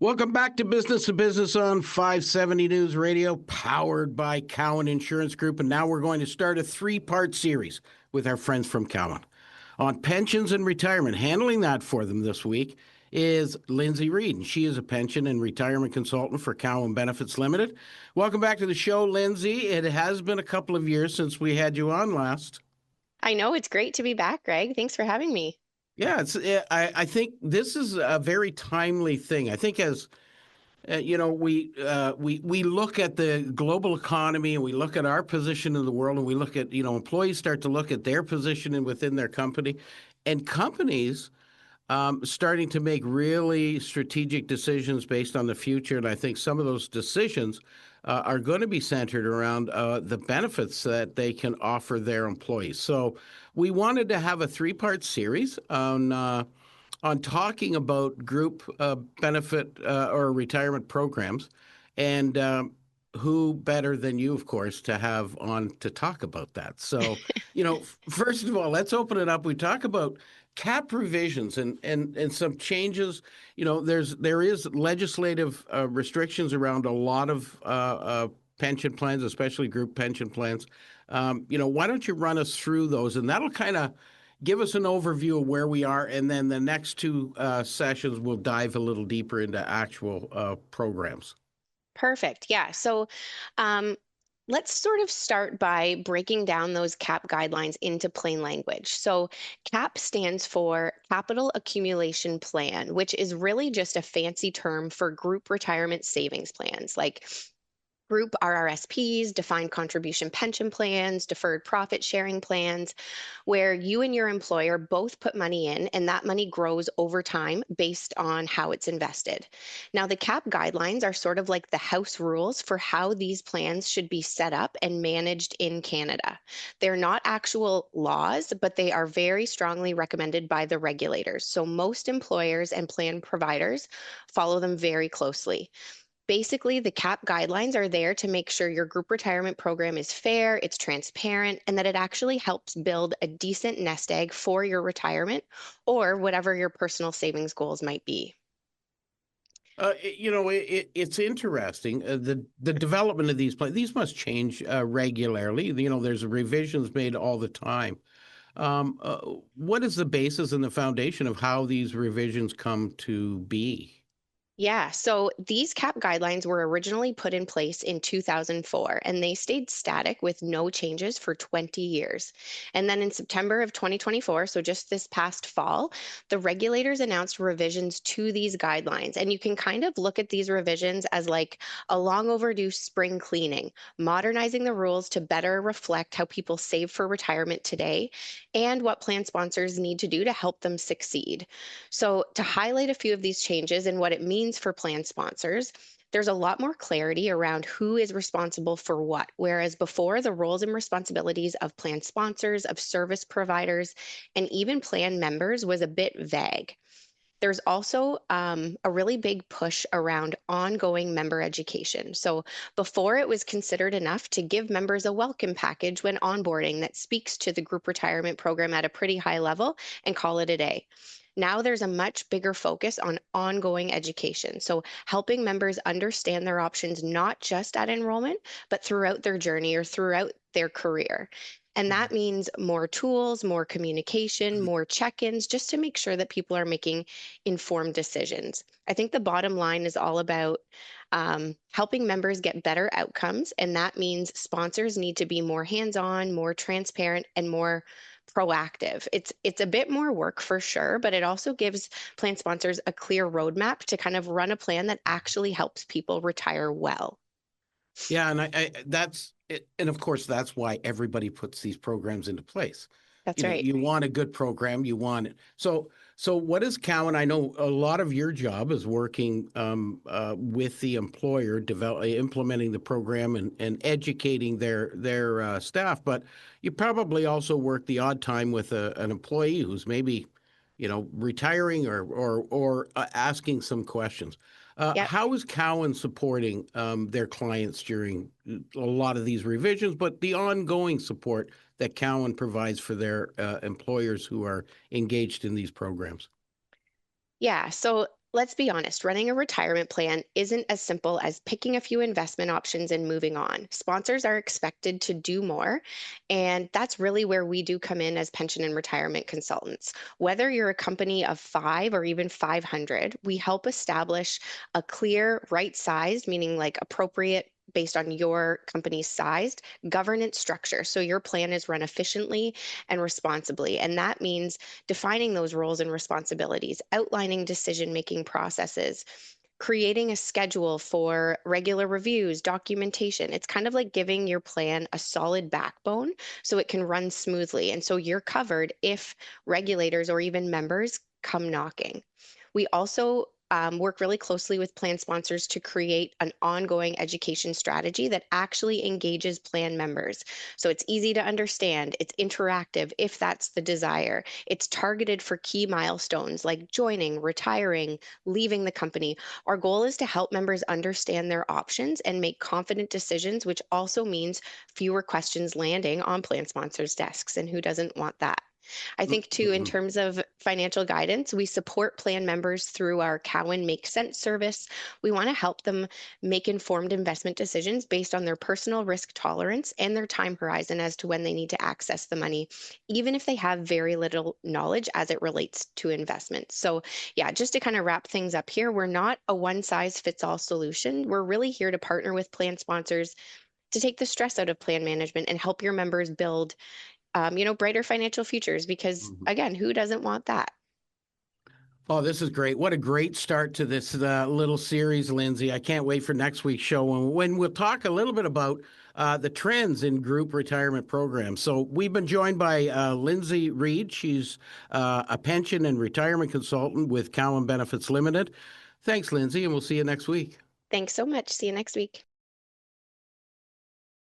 Welcome back to Business to Business on 570 News Radio, powered by Cowan Insurance Group. And now we're going to start a three-part series with our friends from Cowan on pensions and retirement. Handling that for them this week is Lindsay Reid, and she is a pension and retirement consultant for Cowan Benefits Ltd. Welcome back to the show, Lindsay. It has been a couple of years since we had you on last. I know, it's great to be back, Greg. Thanks for having me. Yeah, I think this is a very timely thing. I think as we look at the global economy and we look at our position in the world, and we look at employees start to look at their position within their company, and companies starting to make really strategic decisions based on the future. And I think some of those decisions are going to be centered around the benefits that they can offer their employees. So we wanted to have a three-part series on talking about group benefit or retirement programs, and who better than you, of course, to have on to talk about that. So, first of all, let's open it up. We talk about cap revisions and some changes. There is legislative restrictions around a lot of pension plans, especially group pension plans. Why don't you run us through those, and that'll kind of give us an overview of where we are, and then the next two sessions we'll dive a little deeper into actual programs. Perfect. Yeah. So let's sort of start by breaking down those CAP guidelines into plain language. So CAP stands for Capital Accumulation Plan, which is really just a fancy term for group retirement savings plans, like group RRSPs, defined contribution pension plans, deferred profit sharing plans, where you and your employer both put money in and that money grows over time based on how it's invested. Now, the CAP guidelines are sort of like the house rules for how these plans should be set up and managed in Canada. They're not actual laws, but they are very strongly recommended by the regulators. So most employers and plan providers follow them very closely. Basically, the CAP guidelines are there to make sure your group retirement program is fair, it's transparent, and that it actually helps build a decent nest egg for your retirement or whatever your personal savings goals might be. It's interesting. The development of these plans, these must change regularly. There's revisions made all the time. What is the basis and the foundation of how these revisions come to be? Yeah, so these CAP guidelines were originally put in place in 2004, and they stayed static with no changes for 20 years. And then in September of 2024, so just this past fall, the regulators announced revisions to these guidelines. And you can kind of look at these revisions as like a long overdue spring cleaning, modernizing the rules to better reflect how people save for retirement today and what plan sponsors need to do to help them succeed. So, to highlight a few of these changes and what it means for plan sponsors, there's a lot more clarity around who is responsible for what, whereas before the roles and responsibilities of plan sponsors, of service providers, and even plan members was a bit vague. There's also a really big push around ongoing member education. So before it was considered enough to give members a welcome package when onboarding that speaks to the group retirement program at a pretty high level and call it a day. Now there's a much bigger focus on ongoing education. So helping members understand their options, not just at enrollment, but throughout their journey or throughout their career. And that means more tools, more communication, more check-ins, just to make sure that people are making informed decisions. I think the bottom line is all about helping members get better outcomes. And that means sponsors need to be more hands-on, more transparent, and more proactive. It's a bit more work for sure, but it also gives plan sponsors a clear roadmap to kind of run a plan that actually helps people retire well. Yeah, and I that's it, and of course that's why everybody puts these programs into place. That's right. You want a good program, you want it. So what is Cowan? I know a lot of your job is working with the employer, implementing the program and educating their staff, but you probably also work the odd time with an employee who's maybe, retiring or asking some questions. Yep. How is Cowan supporting their clients during a lot of these revisions, but the ongoing support that Cowan provides for their employers who are engaged in these programs? Yeah. So Let's be honest, running a retirement plan isn't as simple as picking a few investment options and moving on. Sponsors are expected to do more, and that's really where we do come in as pension and retirement consultants. Whether you're a company of 5 or even 500, we help establish a clear, right sized, meaning like appropriate based on your company's size, governance structure. So your plan is run efficiently and responsibly. And that means defining those roles and responsibilities, outlining decision making processes, creating a schedule for regular reviews, documentation. It's kind of like giving your plan a solid backbone so it can run smoothly. And so you're covered if regulators or even members come knocking. We also work really closely with plan sponsors to create an ongoing education strategy that actually engages plan members. So it's easy to understand, it's interactive if that's the desire, it's targeted for key milestones like joining, retiring, leaving the company. Our goal is to help members understand their options and make confident decisions, which also means fewer questions landing on plan sponsors' desks. And who doesn't want that? I think too, in Mhm. terms of financial guidance, we support plan members through our Cowan Make Sense service. We want to help them make informed investment decisions based on their personal risk tolerance and their time horizon as to when they need to access the money, even if they have very little knowledge as it relates to investments. So, yeah, just to kind of wrap things up here, we're not a one size fits all solution. We're really here to partner with plan sponsors to take the stress out of plan management and help your members build brighter financial futures because Mhm. again, who doesn't want that? Oh, this is great. What a great start to this little series, Lindsay. I can't wait for next week's show when we'll talk a little bit about the trends in group retirement programs. So we've been joined by Lindsay Reid. She's a pension and retirement consultant with Cowan Benefits Ltd. Thanks, Lindsay, and we'll see you next week. Thanks so much. See you next week.